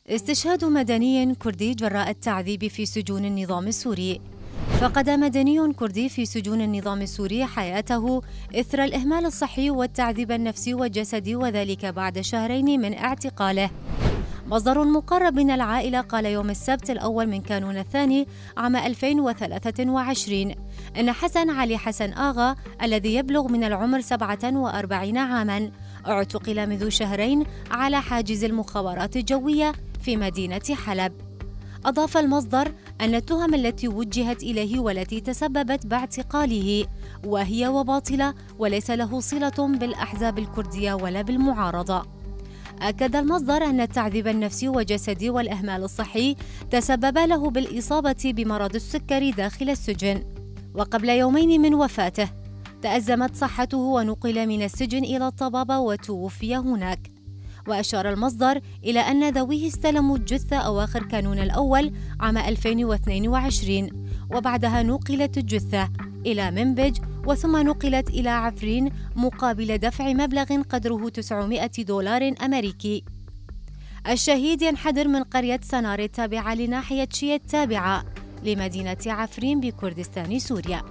استشهاد مدني كردي جراء التعذيب في سجون النظام السوري. فقد مدني كردي في سجون النظام السوري حياته إثر الإهمال الصحي والتعذيب النفسي والجسدي، وذلك بعد شهرين من اعتقاله. مصدر مقرب من العائلة قال يوم السبت الأول من كانون الثاني عام 2023 إن حسن علي حسن آغا الذي يبلغ من العمر 47 عاماً اعتقل منذ شهرين على حاجز المخابرات الجوية في مدينة حلب. أضاف المصدر أن التهم التي وجهت إليه والتي تسببت باعتقاله وهي وباطلة وليس له صلة بالأحزاب الكردية ولا بالمعارضة. أكد المصدر أن التعذيب النفسي والجسدي والإهمال الصحي تسبب له بالإصابة بمرض السكري داخل السجن، وقبل يومين من وفاته تأزمت صحته ونقل من السجن إلى الطبابة وتوفي هناك. وأشار المصدر إلى أن ذويه استلموا الجثة أواخر كانون الأول عام 2022، وبعدها نقلت الجثة إلى منبج وثم نقلت إلى عفرين مقابل دفع مبلغ قدره $900 أمريكي. الشهيد ينحدر من قرية سنار التابعة لناحية شيا التابعة لمدينة عفرين بكردستان سوريا.